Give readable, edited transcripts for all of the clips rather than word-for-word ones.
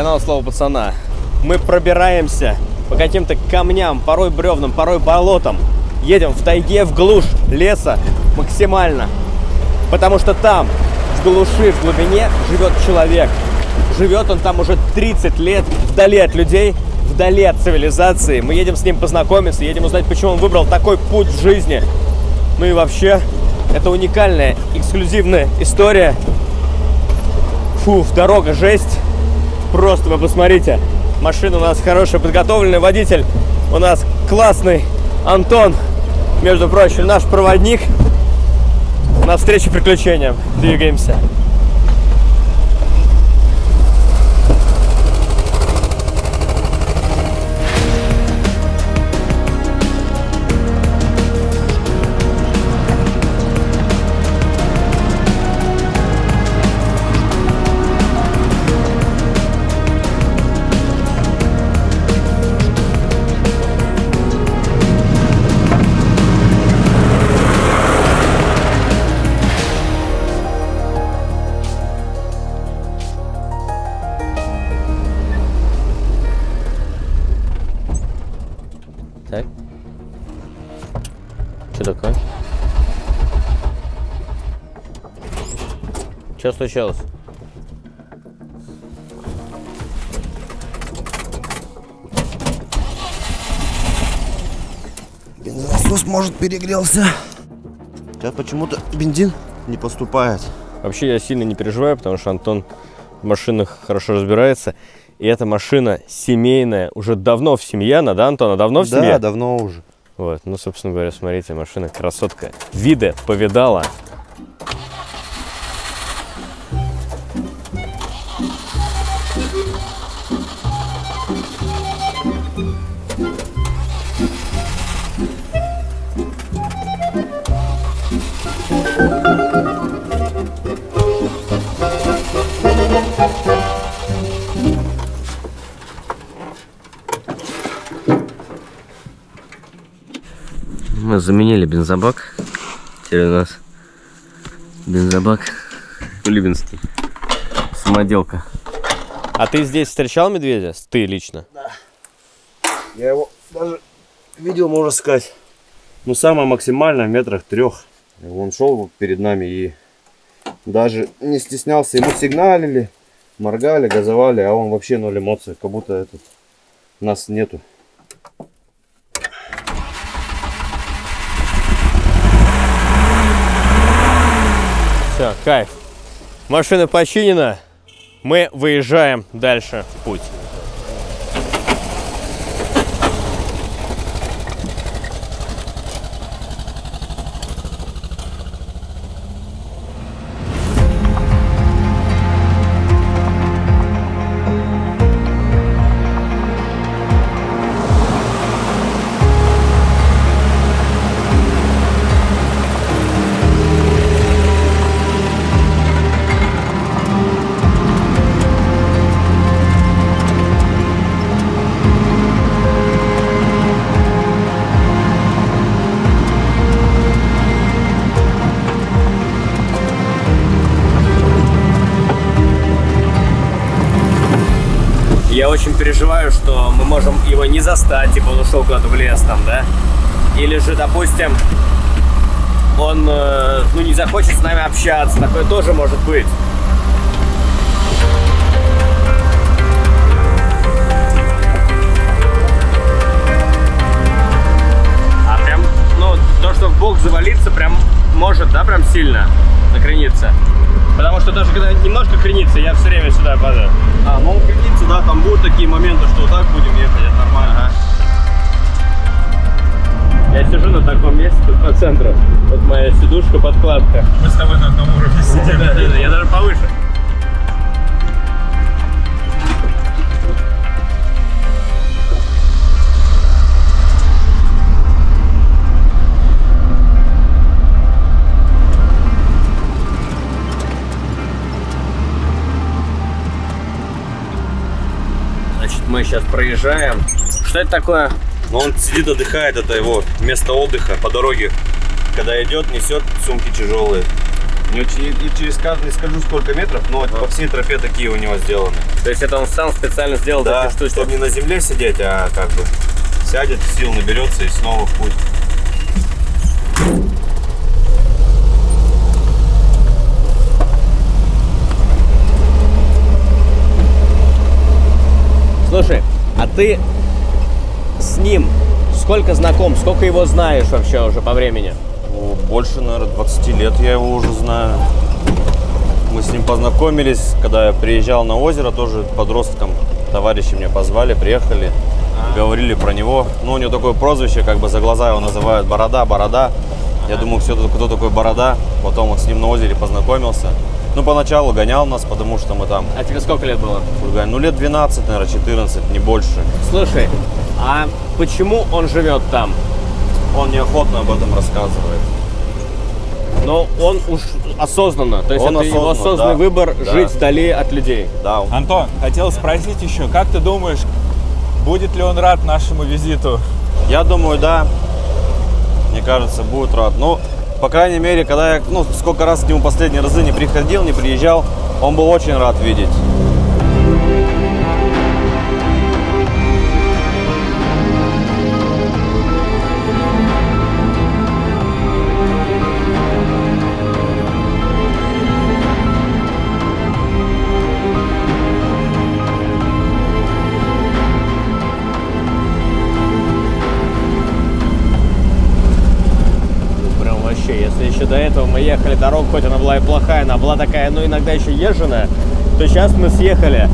канал Слово Пацана. Мы пробираемся по каким-то камням, порой бревнам, порой болотам. Едем в тайге, в глушь леса максимально. Потому что там, в глуши, в глубине, живет человек. Живет он там уже 30 лет, вдали от людей, вдали от цивилизации. Мы едем с ним познакомиться, едем узнать, почему он выбрал такой путь в жизни. Ну и вообще, это уникальная, эксклюзивная история. Фу, дорога жесть. Просто вы посмотрите. Машина у нас хорошая, подготовленная. Водитель у нас классный. Антон, между прочим, наш проводник. Навстречу приключениям. Двигаемся. Так. Что такое? Что случилось? Бензонасос, может, перегрелся. Сейчас почему-то бензин не поступает. Вообще я сильно не переживаю, потому что Антон в машинах хорошо разбирается. И эта машина семейная, уже давно в семье, она, да, Антон? Давно в семье? Да, давно уже. Вот, ну, собственно говоря, смотрите, машина красотка. Виды повидала. Мы заменили бензобак. Теперь у нас бензобак кулибинский. Самоделка. А ты здесь встречал медведя? Ты лично? Да. Я его даже видел, можно сказать, ну, самое максимальное в метрах 3. Он шел перед нами и даже не стеснялся. Ему сигналили, моргали, газовали, а он вообще 0 эмоций. Как будто нас нету. Все, кайф. Машина починена. Мы выезжаем дальше в путь. Я очень переживаю, что мы можем его не застать, типа он ушел куда-то в лес там, да? Или же, допустим, он, ну, не захочет с нами общаться, такое тоже может быть. А прям, ну, то, что в бок завалиться, прям может, да, прям сильно накрениться. Потому что даже когда немножко кренится, я все время сюда падаю. А, ну он кренится, да, там будут такие моменты, что вот так будем ехать, это нормально. Ага. Я сижу на таком месте, тут по центру. Вот моя сидушка, подкладка. Мы с тобой на одном уровне сидим. Да, я даже повыше. Мы сейчас проезжаем. Что это такое? Но он сидит, отдыхает, это его место отдыха по дороге. Когда идет, несет сумки тяжелые. И через каждый, не скажу сколько метров, но по всей тропе такие у него сделаны. То есть это он сам специально сделал, Да, чтобы не на земле сидеть, а как бы сядет, сил наберется и снова в путь. Слушай, а ты с ним сколько знаком, сколько его знаешь вообще уже по времени? Ну, больше, наверное, 20 лет я его уже знаю. Мы с ним познакомились, когда я приезжал на озеро, тоже подростком. Товарищи меня позвали, приехали, говорили про него. Ну, у него такое прозвище, как бы за глаза его называют Борода, Борода. Я думал, кто такой Борода. Потом вот с ним на озере познакомился. Ну, поначалу гонял нас, потому что мы там... А тебе сколько лет было? Ну, лет 12, наверное, 14, не больше. Слушай, а почему он живет там? Он неохотно об этом рассказывает. Но он уж осознанно, то есть Он это его осознанный выбор жить вдали от людей. Да. Антон, хотел спросить еще, как ты думаешь, будет ли он рад нашему визиту? Я думаю, да. Мне кажется, будет рад. Ну, по крайней мере, когда я, сколько раз к нему последние разы не приходил, не приезжал, он был очень рад видеть. Если еще до этого мы ехали дорогу, хоть она была и плохая, она была такая, иногда еще езженная, то сейчас мы съехали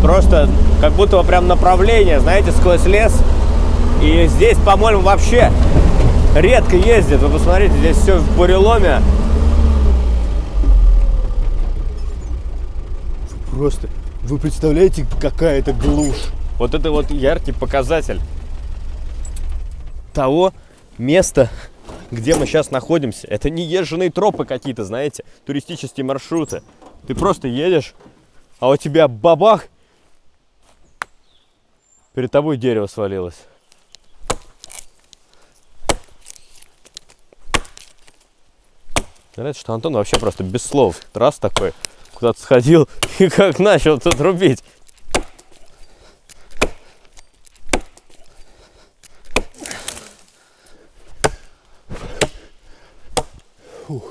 просто как будто прям направление, знаете, сквозь лес. И здесь, по-моему, вообще редко ездят. Вы посмотрите, здесь все в буреломе. Просто, вы представляете, какая это глушь? Вот это вот яркий показатель того места, где мы сейчас находимся. Это не езженные тропы какие-то, знаете, туристические маршруты. Ты просто едешь, а у тебя бабах, перед тобой дерево свалилось. Говорят, что Антон вообще просто без слов. Раз такой, куда-то сходил и как начал тут рубить. Фух.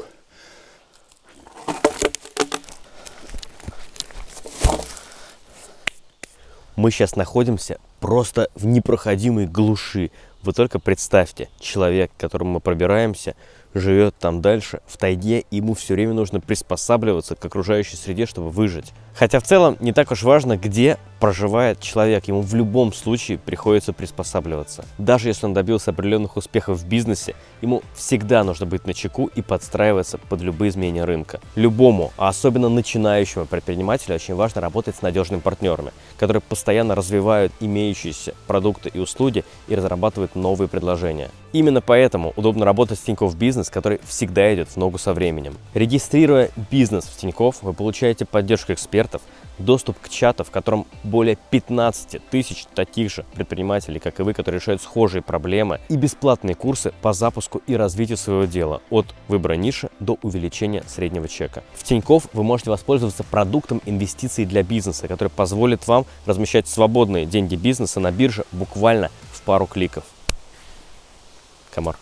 Мы сейчас находимся просто в непроходимой глуши. Вы только представьте, человек, к которому мы пробираемся, живет там дальше, в тайге, и ему все время нужно приспосабливаться к окружающей среде, чтобы выжить. Хотя в целом не так уж важно, где проживает человек, ему в любом случае приходится приспосабливаться. Даже если он добился определенных успехов в бизнесе, ему всегда нужно быть начеку и подстраиваться под любые изменения рынка. Любому, а особенно начинающему предпринимателю, очень важно работать с надежными партнерами, которые постоянно развивают имеющиеся продукты и услуги и разрабатывают новые предложения. Именно поэтому удобно работать с Тинькофф Бизнес, который всегда идет в ногу со временем. Регистрируя бизнес в Тинькофф, вы получаете поддержку экспертов, доступ к чату, в котором более 15 тысяч таких же предпринимателей, как и вы, которые решают схожие проблемы, и бесплатные курсы по запуску и развитию своего дела, от выбора ниши до увеличения среднего чека. В Тинькофф вы можете воспользоваться продуктом инвестиций для бизнеса, который позволит вам размещать свободные деньги бизнеса на бирже буквально в пару кликов. Комар.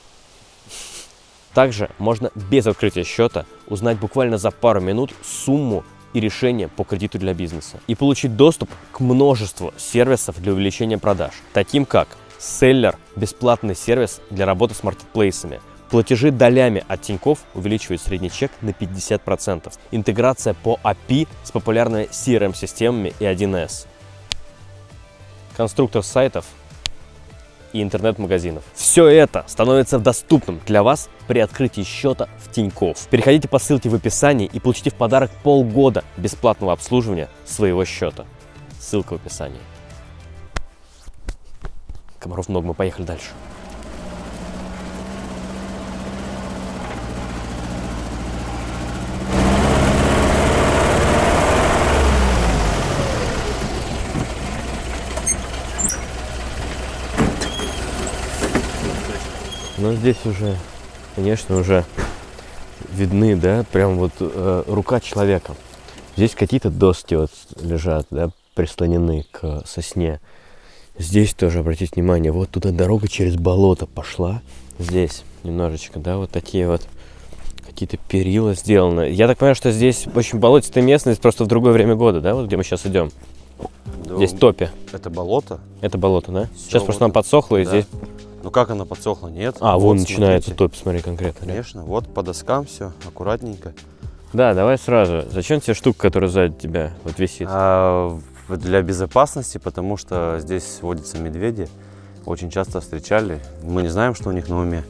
Также можно без открытия счета узнать буквально за пару минут сумму и решение по кредиту для бизнеса и получить доступ к множеству сервисов для увеличения продаж, таким как Seller, бесплатный сервис для работы с маркетплейсами, платежи долями от Тинькофф увеличивают средний чек на 50%, интеграция по API с популярными CRM-системами и 1С, конструктор сайтов и интернет-магазинов. Все это становится доступным для вас при открытии счета в Тинькофф. Переходите по ссылке в описании и получите в подарок полгода бесплатного обслуживания своего счета. Ссылка в описании. Комаров много, мы поехали дальше. Но здесь уже, конечно, уже видны, да, прям вот рука человека. Здесь какие-то доски вот лежат, да, прислонены к сосне. Здесь тоже, обратите внимание, вот туда дорога через болото пошла. Здесь немножечко, да, вот такие вот какие-то перила сделаны. Я так понимаю, что здесь очень болотистая местность, просто в другое время года, да, вот где мы сейчас идем. Да, Здесь топи. Это болото. Это болото, да? Всё, Сейчас вот просто нам подсохло, и да. здесь... Ну как она подсохла? Нет. А, вот, вон начинается смотрите. топь, смотри, конкретно. Да? Конечно, вот по доскам все аккуратненько. Да, давай сразу. Зачем тебе штука, которая сзади тебя вот висит? Для безопасности, потому что здесь водятся медведи. Очень часто встречали. Мы не знаем, что у них на уме.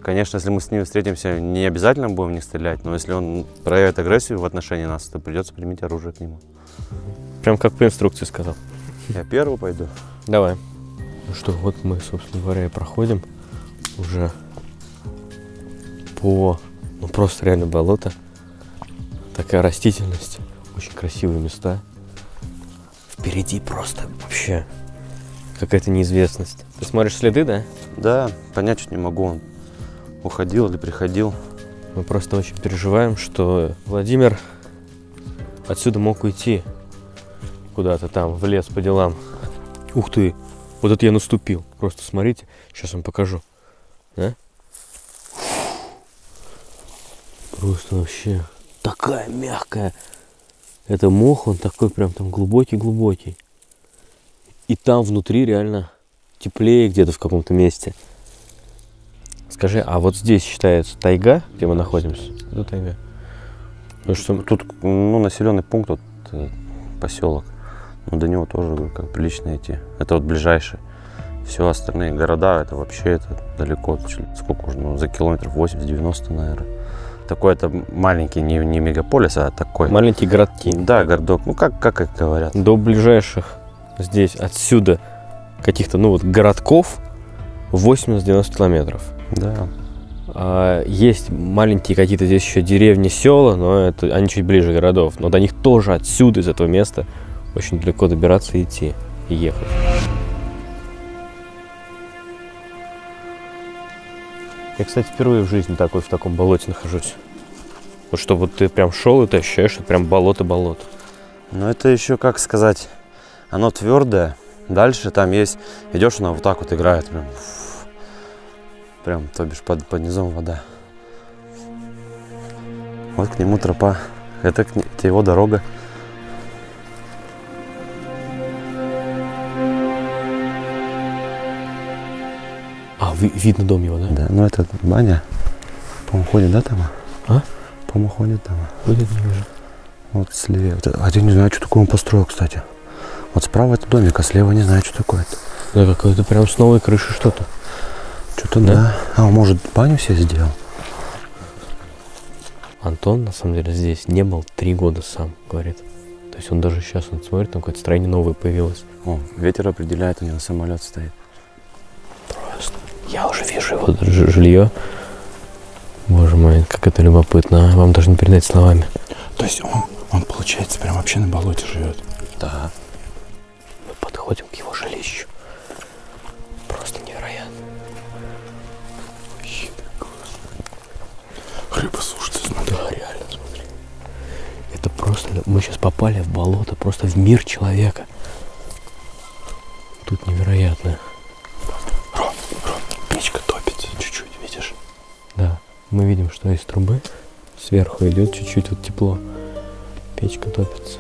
Конечно, если мы с ними встретимся, не обязательно будем в них стрелять, но если он проявит агрессию в отношении нас, то придется применить оружие к нему. Прям как по инструкции сказал. Я первый пойду. Давай. Ну что, вот мы, собственно говоря, и проходим уже по, ну просто реально болото. Такая растительность, очень красивые места. Впереди просто вообще какая-то неизвестность. Ты смотришь следы, да? Да, понять чуть не могу, он уходил или приходил. Мы просто очень переживаем, что Владимир отсюда мог уйти куда-то там, в лес по делам. Ух ты, вот это я наступил. Просто смотрите, сейчас вам покажу. Да? Просто вообще такая мягкая. Это мох, он такой прям там глубокий-глубокий. И там внутри реально теплее где-то в каком-то месте. Скажи, а вот здесь считается тайга, где мы находимся? Это тайга. Потому что Тут ну, населенный пункт, вот, поселок. Но до него тоже говорю, как прилично идти. Это вот ближайший. Все остальные города, это вообще это далеко. Сколько уже? Ну, за километров 80-90, наверное. Такой это маленький, не мегаполис, а такой. маленькие городки. Да, городок. Ну, как их говорят. До ближайших здесь, отсюда, каких-то, ну вот, городков 80-90 километров. Да. Есть маленькие какие-то здесь еще деревни, села, но это, они чуть ближе городов. Но до них тоже отсюда, из этого места, очень далеко добираться и идти, и ехать. Я, кстати, впервые в жизни такой в таком болоте нахожусь. Вот чтобы вот ты прям шел, и ты ощущаешь, что прям болото-болото. Но это еще, как сказать, оно твердое. Дальше там есть, идешь, она вот так вот играет. Прям, то бишь, под низом вода. Вот к нему тропа. Это его дорога. А, видно дом его, да? Да, ну это баня. По-моему, ходит, да, там? А? По-моему, ходит там. Ходит, не вижу. Вот слева. Вот это, я не знаю, что такое он построил, кстати. Вот справа это домик, а слева не знаю, что такое это. Да, какое-то прям с новой крыши что-то. Что-то да. А, он, может, баню себе сделал? Антон, на самом деле, здесь не был 3 года сам, говорит. То есть он даже сейчас, он смотрит, там какое-то строение новое появилось. О, ветер определяет, у него самолет стоит. Просто. Я уже вижу его жилье. Боже мой, как это любопытно. Вам даже не передать словами. То есть он получается, прям вообще на болоте живет. Да. Мы подходим к его жилищу. Просто невероятно. Вообще классно. Рыба сушится, смотри. Да, реально, смотри. Это просто... Мы сейчас попали в болото, просто в мир человека. Тут невероятно. Ром, печка топится чуть-чуть, видишь? Да. Мы видим, что из трубы сверху идет чуть-чуть вот тепло. Печка топится.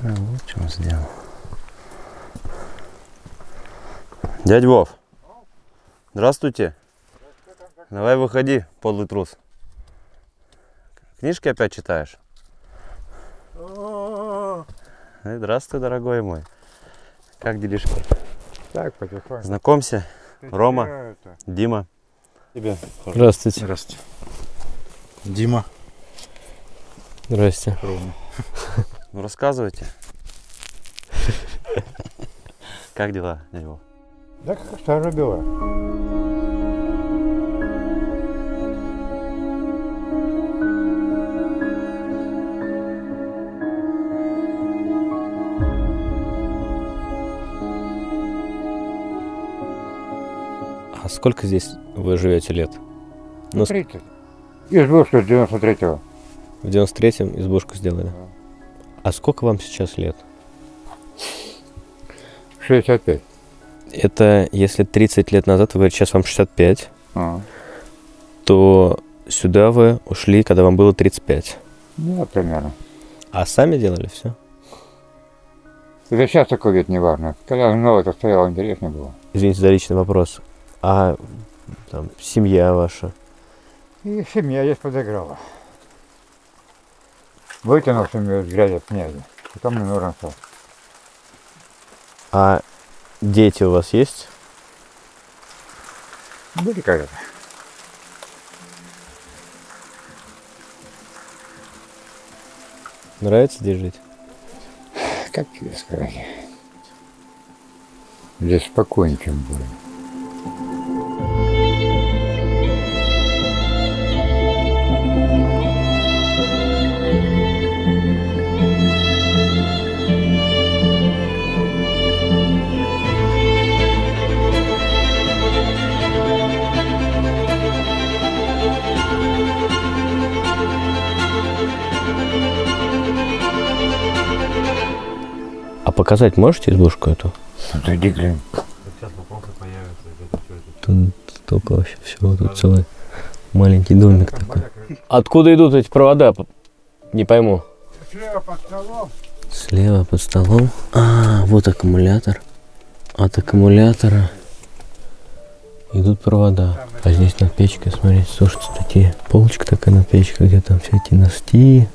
Вот что он сделал. Дядь Вов, здравствуйте. Давай выходи, подлый трус. Книжки опять читаешь? Здравствуй, дорогой мой. Как делишки? Так, потихоньку. Знакомься. Рома, Дима. Тебе. Здравствуйте. Здравствуйте. Дима. Здрасте. Рома. Ну рассказывайте. Как дела, дядя Вов? Да как старая была. А сколько здесь вы живете лет? Ну, 30. Избушка с 93-го. в 93-м избушку сделали. А сколько вам сейчас лет? 65. Это если 30 лет назад, вы говорите, сейчас вам 65, А. то сюда вы ушли, когда вам было 35. Ну, примерно. А сами делали все? Это сейчас такой вид не важно. Когда новое-то стояло, интереснее было. Извините за личный вопрос. А там, семья ваша? И семья здесь подыграла. Вытянул семью из грязи князя. Потом мне нужен стал. А дети у вас есть? Были когда-то. Нравится здесь жить? Как тебе сказать? Здесь спокойнее, чем было. А показать можете избушку эту? Зайди, глянь. Тут столько вообще всего, тут целый маленький домик такой. Откуда идут эти провода? Не пойму. Слева под столом. Слева под столом. А, вот аккумулятор. От аккумулятора идут провода. А здесь над печкой, смотрите, слушайте, такие полочка такая над печкой, где там всякие ности,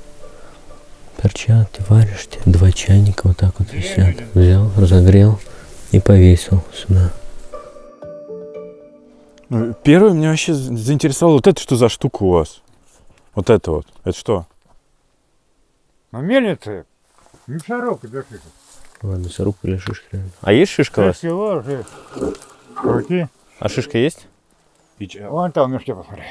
перчатки, варежки. 2 чайника вот так вот висят. Взял, разогрел и повесил сюда. Первое меня вообще заинтересовало, вот это что за штука у вас? Вот это вот. Это что? Ну, мельница. Мясорубка для шишек. Ладно, мясорубка или шишка. А есть шишка у вас? Всего уже. Крути. А шишка есть? Вон там, ну что, посмотри.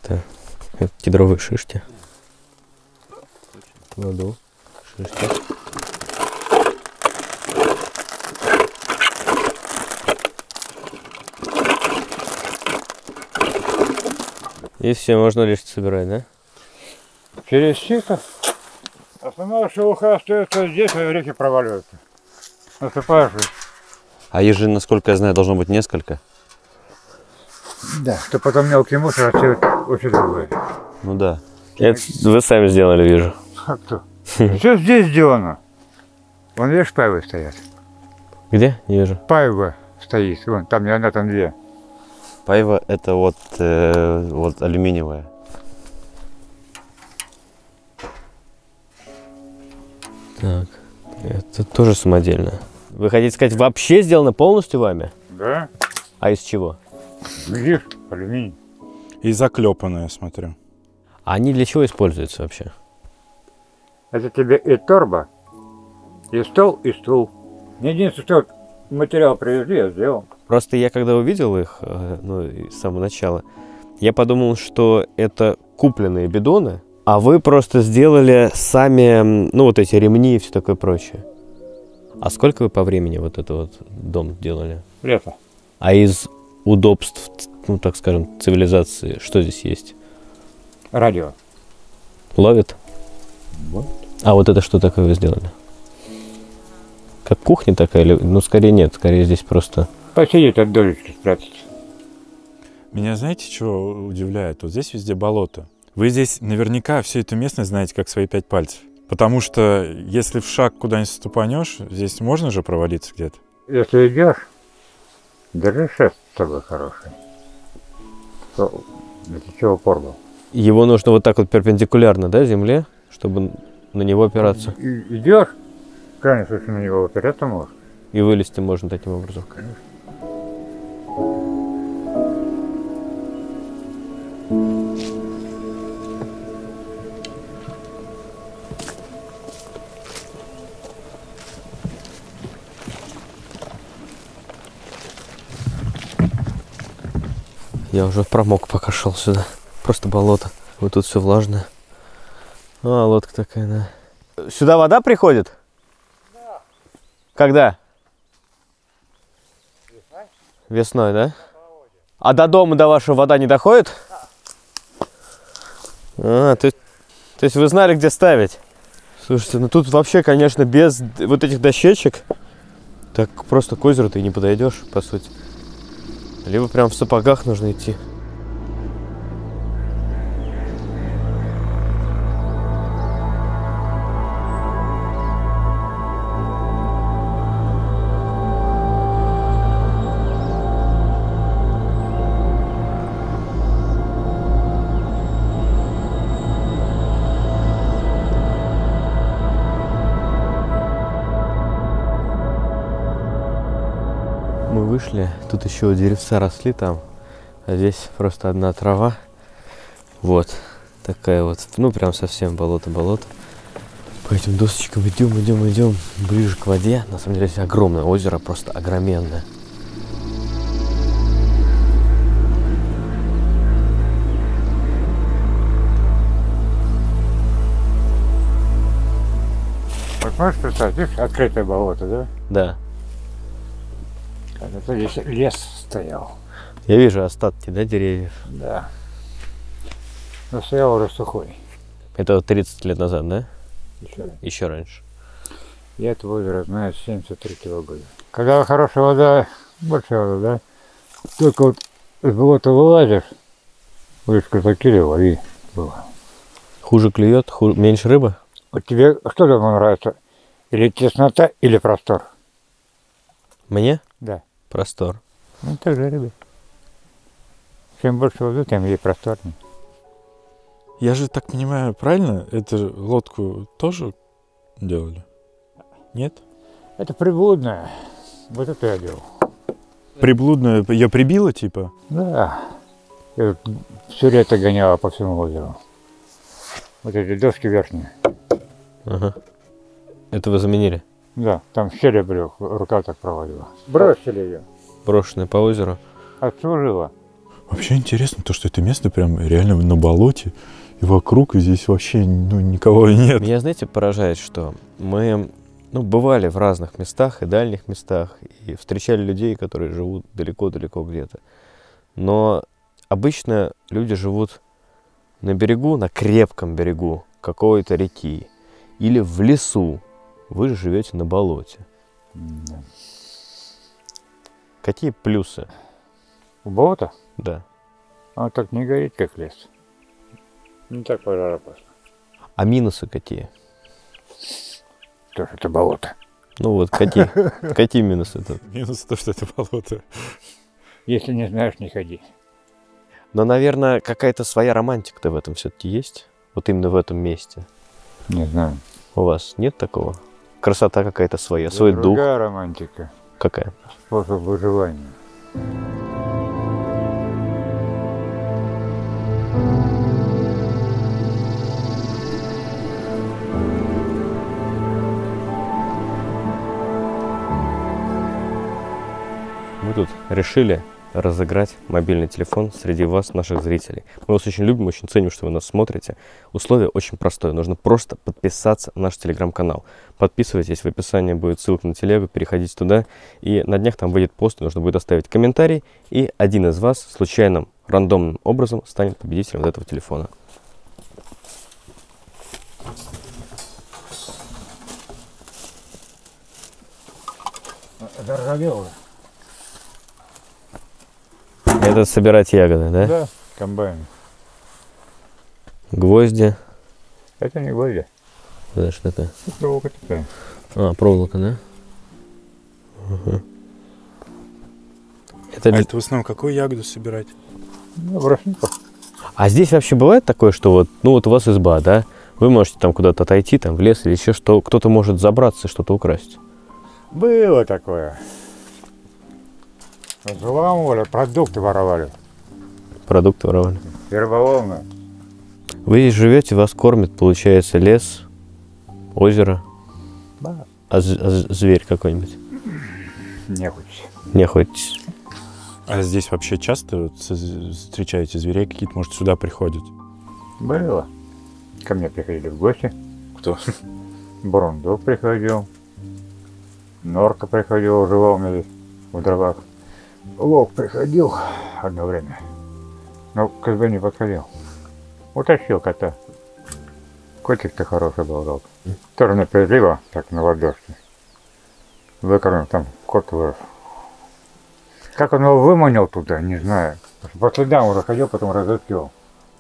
Это кедровые шишки. Кладу шишки. И все, можно лишь собирать, да? Через сито. Основная шелуха остается здесь, а реки проваливаются. Насыпаешь. А ежи, насколько я знаю, должно быть несколько. Да, что потом мелкий мусор отсеивает очень другое. Ну да. Это вы сами сделали, вижу. А кто? Все здесь сделано. Вон, видишь, пайвы стоят. Где? Не вижу. Пайва стоит. Вон, там не одна, там 2. Пайва это вот алюминиевая. Так, это тоже самодельно. Вы хотите сказать, вообще сделано полностью вами? Да? А из чего? Видишь, алюминий. И заклепанное, смотрю. А они для чего используются вообще? Это тебе и торба, и стол, и стул. Единственное, что материал привезли, я сделал. Просто я когда увидел их, с самого начала, я подумал, что это купленные бидоны, а вы просто сделали сами, вот эти ремни и все такое прочее. А сколько вы по времени вот этот вот дом делали? Лето. А из удобств, так скажем, цивилизации, что здесь есть? Радио. Ловит? Вот. А вот это что такое вы сделали? Как кухня такая? Или, скорее нет, скорее здесь просто... Посидеть от долечки, спрятаться. Меня знаете, что удивляет? Вот здесь везде болото. Вы здесь наверняка всю эту местность знаете как свои 5 пальцев. Потому что если в шаг куда-нибудь ступанешь, здесь можно же провалиться где-то. Если идешь, держи шест с собой хороший. Для чего упор был. Его нужно вот так вот перпендикулярно, да, земле, чтобы на него опираться. Идешь, в крайнем случае на него опираться можешь. И вылезти можно таким образом. Конечно. Я уже промок, пока шел сюда. Просто болото. Вот тут все влажное. А, лодка такая, да. Сюда вода приходит? Да. Когда? Весной. Весной, да? А до дома, до вашего вода не доходит? Да. А, то есть вы знали, где ставить? Слушайте, ну тут вообще, конечно, без вот этих дощечек так просто к озеру ты не подойдешь, по сути. Либо прям в сапогах нужно идти. Мы вышли, тут еще деревца росли там, а здесь просто одна трава. Вот такая вот, ну прям совсем болото-болото. По этим досочкам идем ближе к воде. На самом деле здесь огромное озеро, просто огроменное. Вот можешь представить, видишь, открытое болото, да? Да. Это здесь лес стоял. Я вижу остатки, да, деревьев? Да. Но стоял уже сухой. Это вот 30 лет назад, да? Еще раз. Еще раньше. Я это озеро знаю с 73-го года. Когда хорошая вода, большая вода, да? Только вот из болота вылазишь, будешь казаки, лови было. Хуже клюет, меньше рыбы? Вот тебе что дома нравится? Или теснота, или простор? Мне? Да. Простор. Ну так же рыбы. Чем больше воды, тем ей просторнее. Я же так понимаю, правильно? Эту лодку тоже делали? Нет? Это приблудная. Вот это я делал. Приблудную я прибила, типа? Да. Я все лето гоняла по всему озеру. Вот эти доски верхние. Ага. Это вы заменили? Да, там щели брюх, рука так проводила. Бросили ее. Брошенные по озеру? Отслужила. Вообще интересно то, что это место прям реально на болоте. И вокруг, и здесь вообще никого нет. Меня, знаете, поражает, что мы бывали в разных местах и дальних местах, и встречали людей, которые живут далеко-далеко где-то. Но обычно люди живут на берегу, на крепком берегу какой-то реки или в лесу. Вы же живете на болоте. Да. Какие плюсы? У болота? Да. Он так не горит, как лес. Не так пожароопасно. А минусы какие? Тоже это болото. Ну вот, какие? Какие минусы тут? Минус то, что это болото. Если не знаешь, не ходи. Но, наверное, какая-то своя романтика-то в этом все-таки есть? Вот именно в этом месте. Не знаю. У вас нет такого? Красота какая-то своя, свой дух. Другая романтика. Какая? Способ выживания. Мы тут решили разыграть мобильный телефон среди вас, наших зрителей. Мы вас очень любим, очень ценим, что вы нас смотрите. Условие очень простое. Нужно просто подписаться на наш телеграм-канал. Подписывайтесь, в описании будет ссылка на телегу, переходите туда. И на днях там выйдет пост, нужно будет оставить комментарий. И один из вас случайным, рандомным образом станет победителем вот этого телефона. Заржавело. Это собирать ягоды, да? Да, комбайн. Гвозди. Это не гвозди. Это что такое? Это проволока такая. А, проволока, да? Угу. А это в основном какую ягоду собирать? Ну, брошников. А здесь вообще бывает такое, что вот, ну вот у вас изба, да? Вы можете там куда-то отойти, там в лес или еще что, кто-то может забраться и что-то украсть. Было такое. Взламывали, продукты воровали. Продукты воровали. Верболовно. Вы здесь живете, вас кормит, получается, лес, озеро. Да. А зверь какой-нибудь? Не хочется. Не охотитесь. А здесь вообще часто вот встречаете зверей какие-то, может, сюда приходят? Было. Ко мне приходили в гости. Кто? Бурундук приходил. Норка приходил, жила у меня здесь в дровах. Волк приходил одно время. Но к избе не подходил. Утащил кота. Котик-то хороший был, волк. Тоже мне привезли его, так, на ладошке. Выкормил, там кот вырос. Как он его выманил туда, не знаю. По следам уже ходил, потом разыскивал.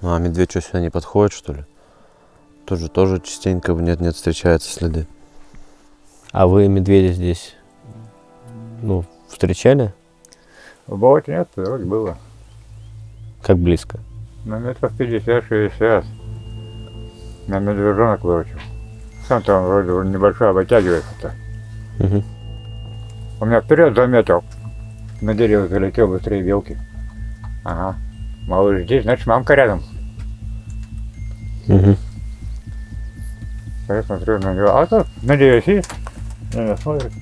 Ну, а медведь что, сюда не подходит, что ли? Тоже частенько нет-нет встречаются следы. А вы медведя здесь, ну, встречали? В болоте нет, вроде было. Как близко? На метров 50-60. На медвежонок выручил. Сам там вроде небольшой вытягивается-то. Угу. У меня вперед заметил. На дерево залетел быстрее белки. Ага. Малыш здесь, значит мамка рядом. Угу. Я смотрю на него. А тут, надеюсь, есть. Смотрит.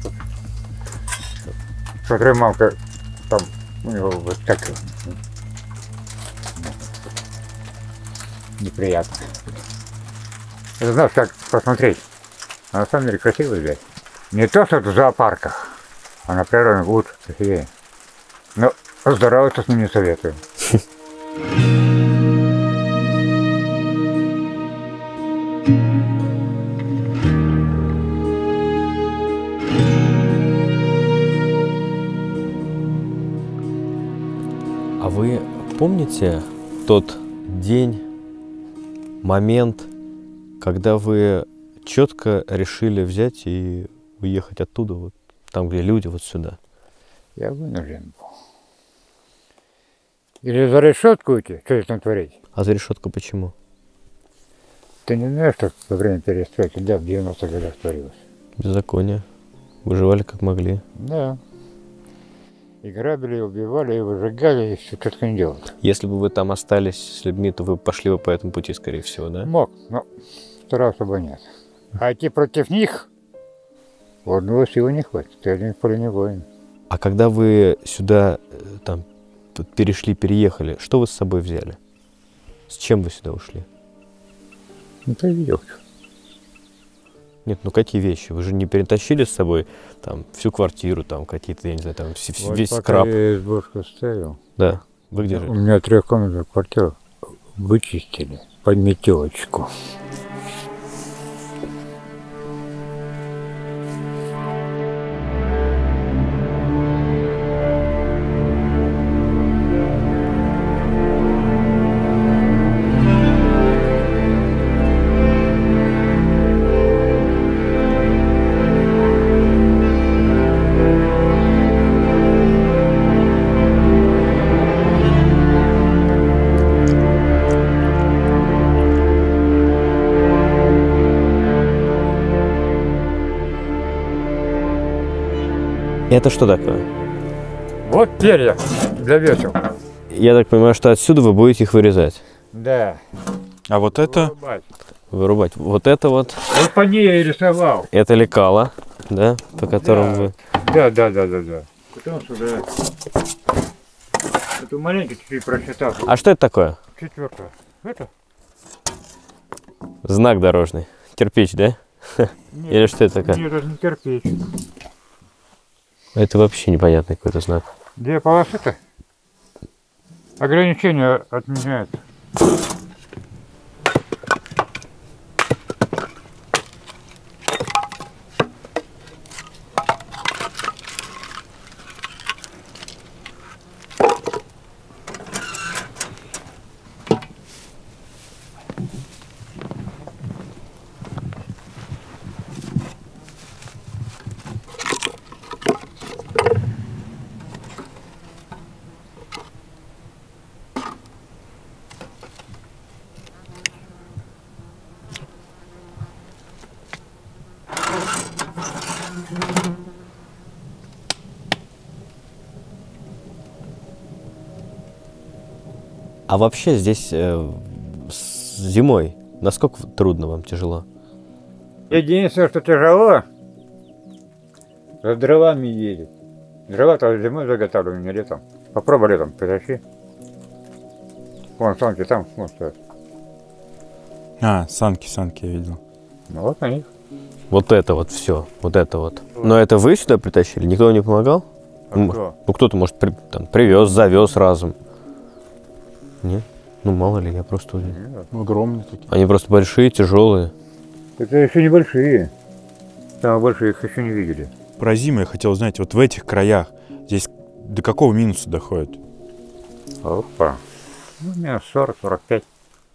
Смотрю, мамка там у него вот так. Неприятно. Это знаешь, как посмотреть. А на самом деле красивый зверь. Не то, что в зоопарках, а на природе лучше, красивее. Но здороваться с ним не советую. А вы помните тот день, момент, когда вы четко решили взять и уехать оттуда, вот там, где люди, вот сюда? Я вынужден был. Или за решетку идти, что здесь там творить? А за решетку почему? Ты не знаешь, что во время перестройки, да, в 90-х годах творилось? Беззаконие. Выживали как могли. Да. И грабили, и убивали, и выжигали, и все четко не делали. Если бы вы там остались с людьми, то вы пошли бы по этому пути, скорее всего, да? Мог, но старался бы нет. А идти против них, одного силы не хватит, ты один в поле не воин. А когда вы сюда там переехали, что вы с собой взяли? С чем вы сюда ушли? Ну ты видел. Нет, ну какие вещи? Вы же не перетащили с собой там всю квартиру, там какие-то, я не знаю, там Вот весь пока скраб. я избушку ставил. Да. Вы где У жили? меня трехкомнатную квартиру вычистили под метелочку. Это что такое? Вот перья для весел. Я так понимаю, что отсюда вы будете их вырезать, Да. А вот это, вырубать. Вот это вот, Вот по ней я и рисовал. это лекало, да, по которому вы... Да. Потом сюда. Эту маленькую чуть-чуть просчитал. А что это такое? Четвертую. Это? Знак дорожный. Кирпич, да? Нет, Или что это такое? Нет, это не кирпич. Это вообще непонятный какой-то знак. Две полосы-то? Ограничения отменяют. А вообще здесь зимой насколько трудно вам, тяжело? Единственное, что тяжело, за дровами едет. Дрова-то зимой заготавливаю, не летом. Попробуй летом, притащи. Вон санки там, вон стоят. А, санки я видел. Ну вот на них. Вот это вот все, вот это вот. Но это вы сюда притащили? Никто не помогал? А кто? Ну кто-то, может, привез, завез разом. Нет? Ну мало ли, я просто удивлен. Нет. Огромные такие. Они просто большие, тяжелые. Это еще небольшие. Самые большие их еще не видели. Про зиму я хотел узнать, вот в этих краях здесь до какого минуса доходит? Опа. Ну, минус 40-45.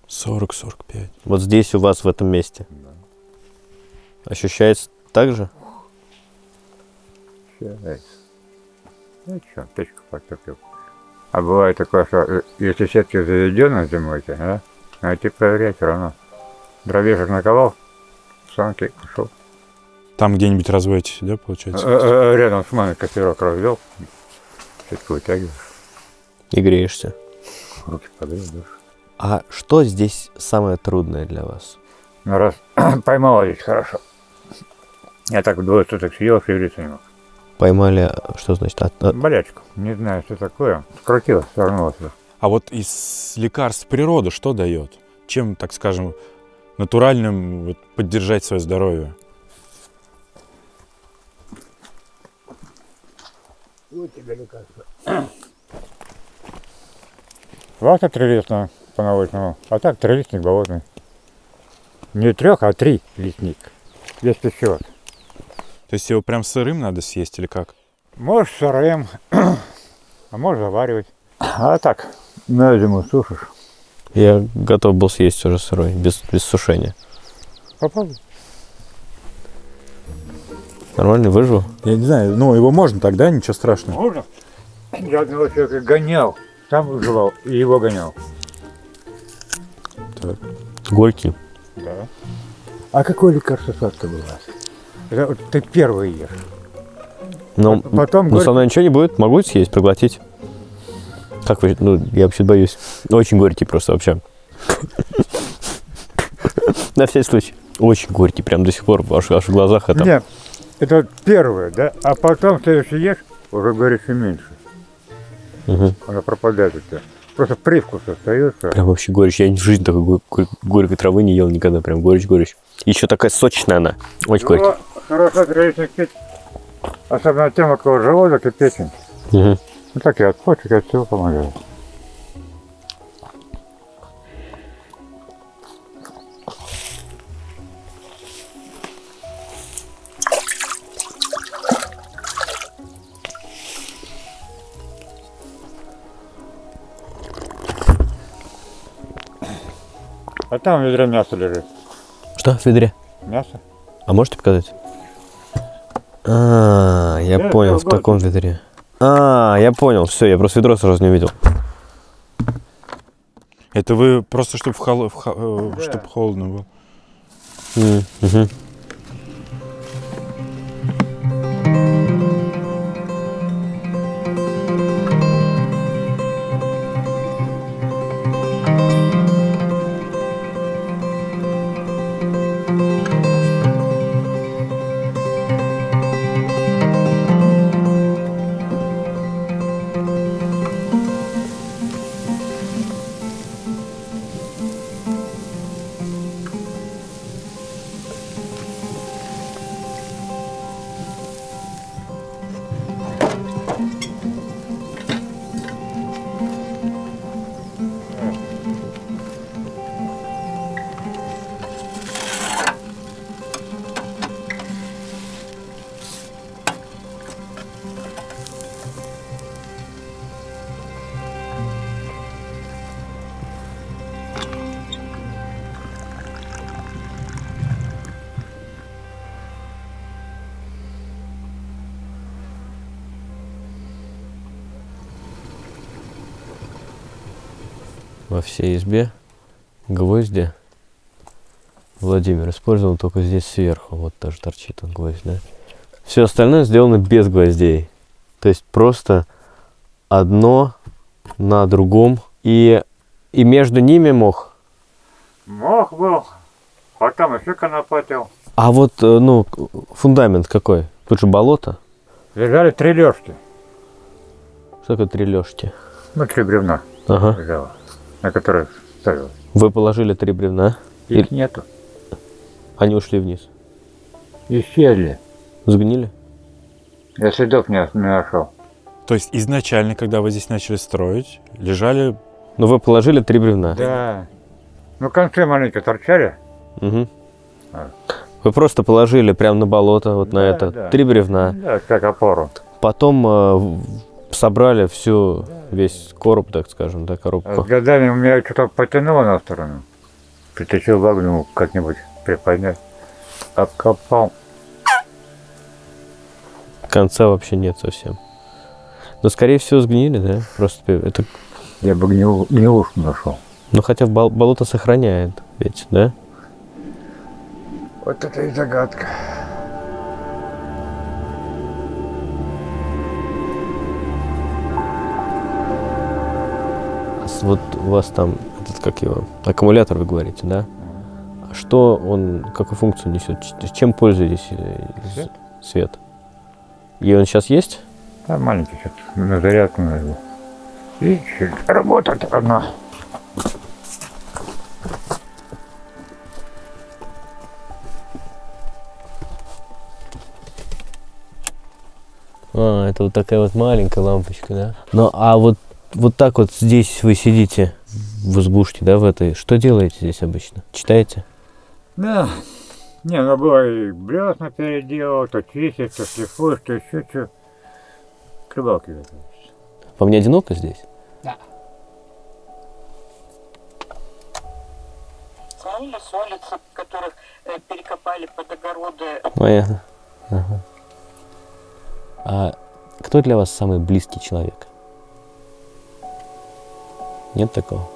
40-45. Вот здесь у вас в этом месте. Да. Ощущается так же? Сейчас. Ну что, печку подтопил. А бывает такое, что если сетки заведены зимой, да, найти проверять все равно. Дровешек наковал, санки ушел. Там где-нибудь разводите, да, получается? Рядом с мамой костерок развел, сетку вытягиваешь, И греешься. руки подъедешь. А что здесь самое трудное для вас? Ну раз поймала здесь хорошо. Я так 2 суток сидел, шевелиться не мог. Поймали, что значит? Болячку, не знаю, что такое. Скрутилась, свернулась. А вот из лекарств природы что дает? Чем, так скажем, натуральным вот, поддержать свое здоровье? Вот тебе лекарство. Вата трилистная по-научному, а так трилистник болотный. Не 3, а 3 листник. Без пищевод. То есть его прям сырым надо съесть или как? Можешь сырым, а можешь заваривать. А так, на зиму сушишь. Я готов был съесть уже сырой, без сушения. Попробуй. Нормально выжил? Я не знаю, ну его можно тогда, ничего страшного. Можно? Я одного человека гонял, сам выживал и его гонял. Горький. Да. А какое лекарство сладкое было у вас? Это вот ты первый ешь. Но, Потом но со мной ничего не будет? Могу съесть, проглотить? Как вы? Ну, я вообще боюсь. Очень горький просто вообще. На всякий случай. Очень горький, прям до сих пор аж в глазах это. Нет, это вот первое, да? А потом следующий ешь, уже горечи меньше. Угу. Она пропадает у тебя. Просто привкус остается. Прям вообще горечь. Я в жизни такой горькой травы не ел никогда. Прям горечь. Еще такая сочная она. Очень горькая. Хорошо трилистник пить. Особенно тем, у кого желудок и печень. Угу. Ну так и от почек, от всего помогает. А там в ведре мясо лежит. Что в ведре? Мясо. А можете показать? Я понял, в таком ведре. Я понял, все, я просто ведро сразу не увидел. Это вы просто, чтобы чтобы холодно было. Угу. Во всей избе гвозди Владимир использовал только здесь сверху. Вот тоже торчит он гвоздь, да? Все остальное сделано без гвоздей. То есть просто одно на другом. И между ними мох. Мох был, а там еще конопатил. А вот, ну, фундамент какой? Тут же болото. Лежали 3 лёжки. Что такое 3 лёжки? Ну, 3 бревна Ага. лежало, на которых ставил. Вы положили 3 бревна, Их нету. они ушли вниз. Исчезли. Сгнили? Я следов не нашел. То есть изначально, когда вы здесь начали строить, лежали... Ну, вы положили 3 бревна. Да. Ну, концы маленько торчали. Угу. А. Вы просто положили прямо на болото, вот на Да, это, да. 3 бревна. Да, как опору. Потом собрали всю, весь короб, так скажем, да, А коробку. с годами у меня что-то потянуло на сторону. Притащил вагну как-нибудь приподнять. Обкопал. Конца вообще нет совсем. Но, скорее всего, сгнили, да? Просто это... Я бы гнилушку нашел. Ну, хотя болото сохраняет ведь, да? Вот это и загадка. Вот у вас там, этот, как его, аккумулятор, вы говорите, да? А что он, какую функцию несет? Чем пользуетесь? Свет. И он сейчас есть? Да, маленький сейчас на зарядку надо. И работает одна. А, это вот такая вот маленькая лампочка, да? Ну, а вот так вот здесь вы сидите в избушке, да, в этой. Что делаете здесь обычно? Читаете? Да. Не, ну было и блесна переделал, то чистишь, то шлифуешь, то еще что. К рыбалке готовишься. Вам не одиноко здесь? Смыли с улиц, которых перекопали под огороды. Понятно. Ага. А кто для вас самый близкий человек? Нет такого?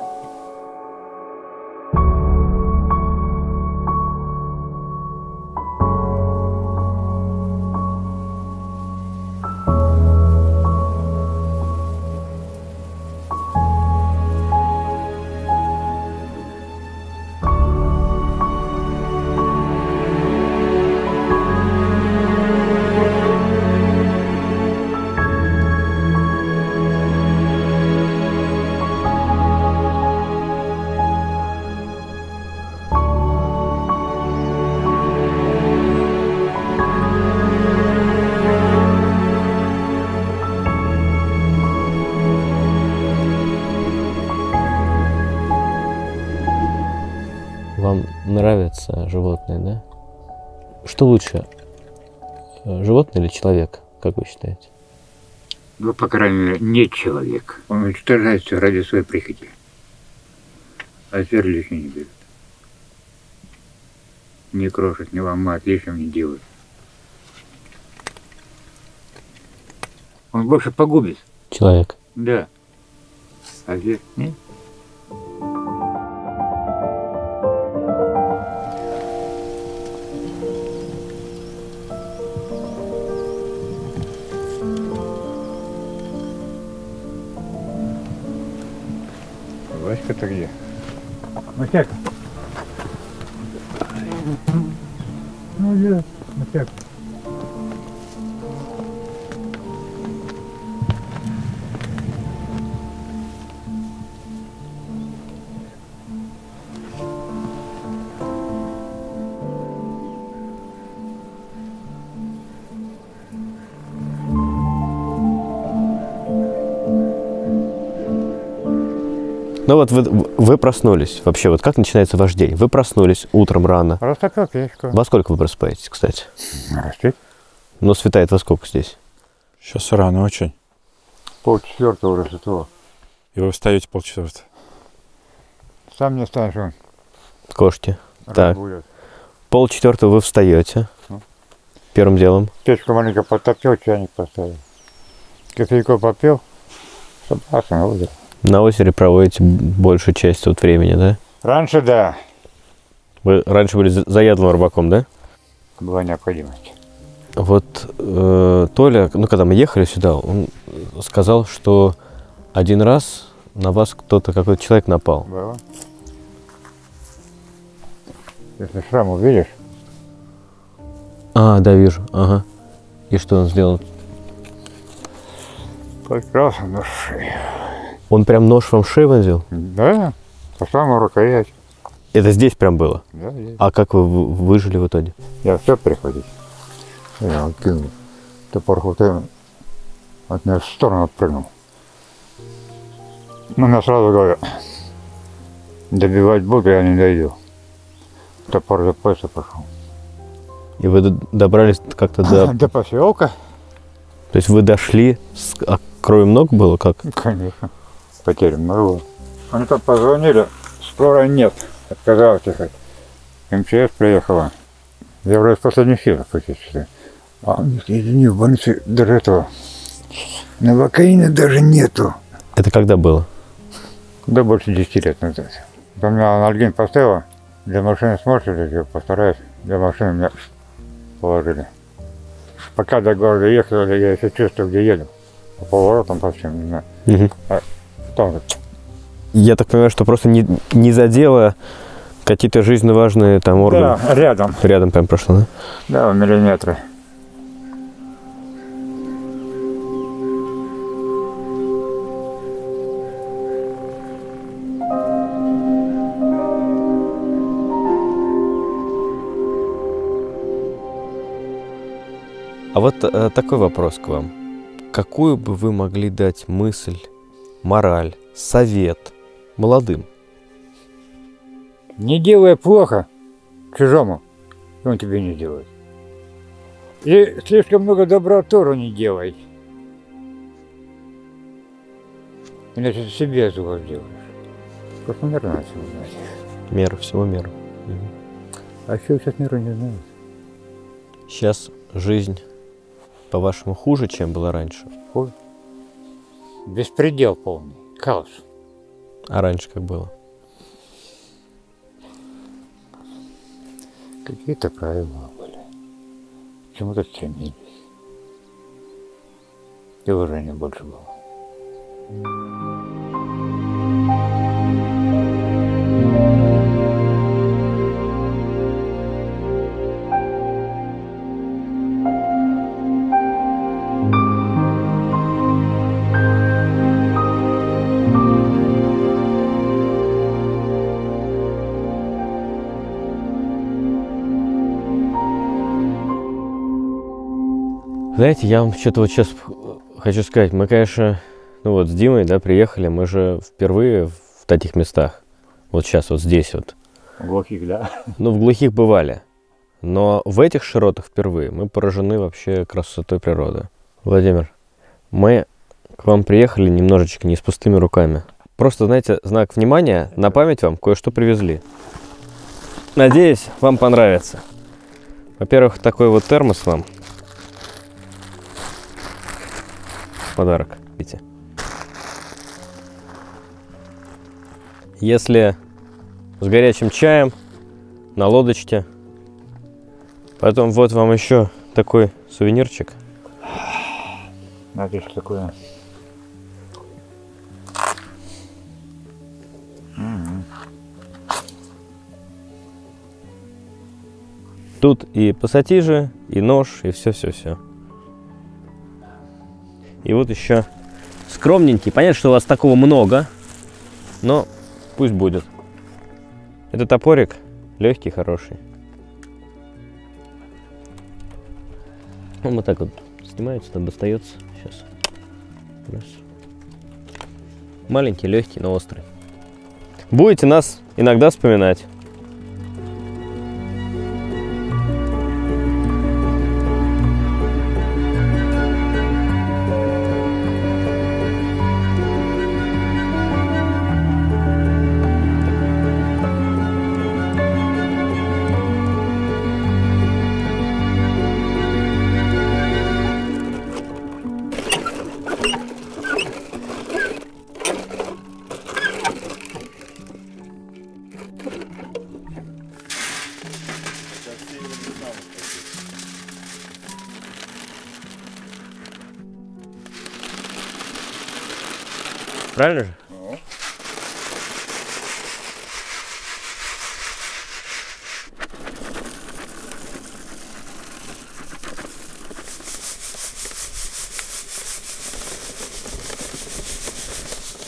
Вам нравятся животные, да? Что лучше, животное или человек, как вы считаете? Ну, по крайней мере, не человек. Он уничтожает все ради своей прихоти. А зверь лишнего не берет. Не крошит, не ломает, лишнего не делает. Он больше погубит. Человек. Да. А зверь нет. Васька-то где? Масяка. Ну, где? Масяка. Ну вот вы проснулись. Вообще, вот как начинается ваш день? Вы проснулись утром рано. Растопил печку. Во сколько вы просыпаетесь, кстати? Растет. Ну, светает во сколько здесь? Сейчас рано очень. 3:30 уже светло. И вы встаете 3:30. Сам не станешь, он Кошки. Так. разбудит. 3:30 вы встаете. Ну. Первым делом. Печку маленько подтопил, чайник поставил. Кофейку попил, собрался на озеро. На озере проводите большую часть вот времени, да? Раньше, да, Вы раньше были заядлым рыбаком, да? была необходимость. Вот Толя, ну когда мы ехали сюда, он сказал, что один раз на вас кто-то, какой-то человек напал. Было. Если шрам увидишь, А, да, вижу. Ага. И что он сделал? прекрасно на шею. Он прям нож вам в шею вонзил? Да, по самому рукоять. Это здесь прям было? Да, есть. А как вы выжили в итоге? Я все приходить. Я вот кинул топор хутым, от меня в сторону отпрыгнул. Ну, я сразу говорю, добивать буду, я не дойду. Топор за пояса пошел. И вы добрались как-то до... До поселка? То есть вы дошли, а крови много было, как? Конечно. Потерь много. Они там позвонили, скорой нет. Отказалась ехать. МЧС приехала. Я вроде в последних силах практически. А извини, в больнице даже этого новокаина даже нету. Это когда было? Да больше 10 лет назад. Там меня анальгин поставила, для машины сморщились, я постараюсь, для машины меня положили. Пока до города ехали, я еще чувствую, где еду. По поворотам совсем не знаю. Угу. А там Я так понимаю, что просто не задело какие-то жизненно важные там органы? да, рядом. Рядом прям прошло, да? Да, в миллиметры. А вот такой вопрос к вам. Какую бы вы могли дать мысль, мораль, совет молодым? Не делай плохо чужому, и он тебе не делает. И слишком много добра тоже не делай. Иначе ты себе зло сделаешь. Просто мир надо всего знать. Меру, всего меру. А еще сейчас мира не знают. Сейчас жизнь, по-вашему, хуже, чем была раньше? Хуже. Беспредел полный. Хаос. А раньше как было? Какие-то правила были. К чему-то стремились. И уважения больше было. Знаете, я вам что-то вот сейчас хочу сказать. Мы, конечно, ну вот с Димой, да, приехали, мы же впервые в таких местах. Вот сейчас, вот здесь вот. Глухих, да? Ну, в глухих бывали. Но в этих широтах впервые мы поражены вообще красотой природы. Владимир, мы к вам приехали немножечко не с пустыми руками. Просто, знаете, знак внимания, на память вам кое-что привезли. Надеюсь, вам понравится. Во-первых, такой вот термос вам. Подарок. Видите? Если с горячим чаем на лодочке. Потом вот вам еще такой сувенирчик. Знаете, что такое? Тут и пассатижи, и нож, и все-все-все. И вот еще скромненький. Понятно, что у вас такого много, но пусть будет. Это топорик легкий, хороший. Он вот так вот снимается, там достается. Сейчас. Раз. Маленький, легкий, но острый. Будете нас иногда вспоминать. Правильно же?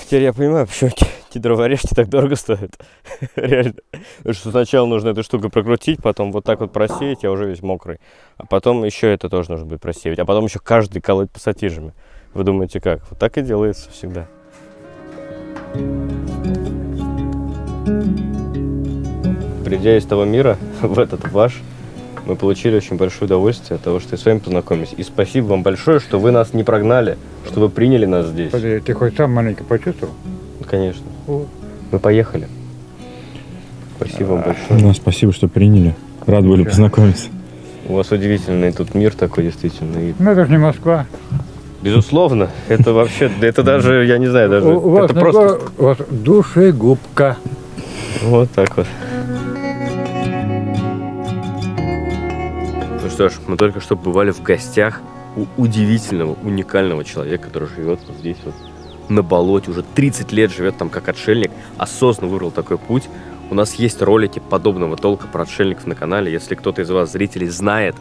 Теперь я понимаю, почему эти дроворежки так дорого стоят. Реально. Потому что сначала нужно эту штуку прокрутить, потом вот так вот просеять, я уже весь мокрый. А потом еще это тоже нужно будет просеять. А потом еще каждый колоть пассатижами. Вы думаете, как? Вот так и делается всегда. Придя из того мира в этот ваш, мы получили очень большое удовольствие от того, что с вами познакомились. И спасибо вам большое, что вы нас не прогнали, что вы приняли нас здесь. Подожди, ты хоть сам маленько почувствовал? Конечно. Вот. Мы поехали. Спасибо вам большое. Ну, спасибо, что приняли. Рад были познакомиться. У вас удивительный тут мир такой, действительно. И, Ну это же не Москва. безусловно, это вообще, это даже, я не знаю, даже, У вас, это просто... у вас душегубка. Вот так вот. Ну что ж, мы только что бывали в гостях у удивительного, уникального человека, который живет вот здесь вот на болоте, уже 30 лет живет там как отшельник, осознанно выбрал такой путь. У нас есть ролики подобного толка про отшельников на канале. Если кто-то из вас, зрителей, знает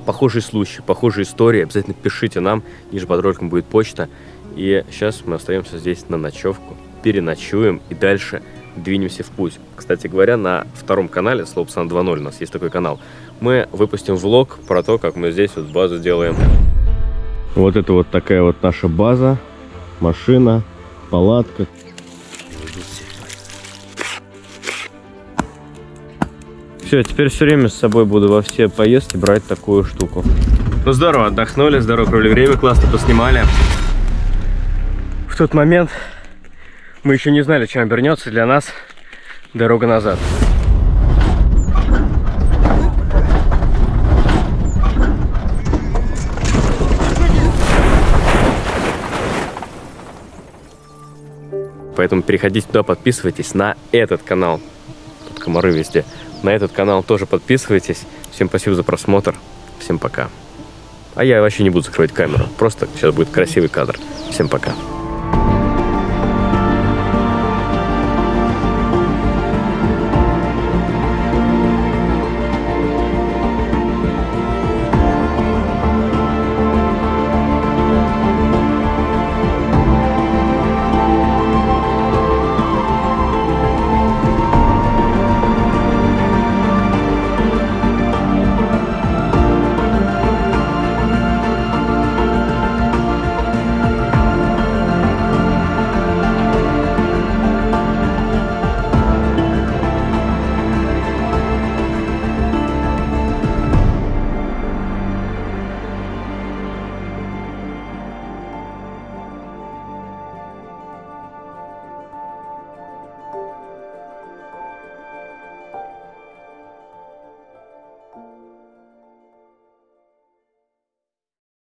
похожие случаи, похожие истории, обязательно пишите нам, ниже под роликом будет почта. И сейчас мы остаемся здесь на ночевку, переночуем и дальше двинемся в путь. Кстати говоря, на втором канале, Slopestone 2.0, у нас есть такой канал, мы выпустим влог про то, как мы здесь вот базу делаем. Вот это вот такая вот наша база, машина, палатка. Все, теперь все время с собой буду во все поездки брать такую штуку. Ну здорово, отдохнули, здорово провели время, классно поснимали. В тот момент мы еще не знали, чем обернется для нас дорога назад. Поэтому переходите туда, подписывайтесь на этот канал. Тут комары везде. На этот канал тоже подписывайтесь. Всем спасибо за просмотр. Всем пока. А я вообще не буду закрывать камеру. Просто сейчас будет красивый кадр. Всем пока.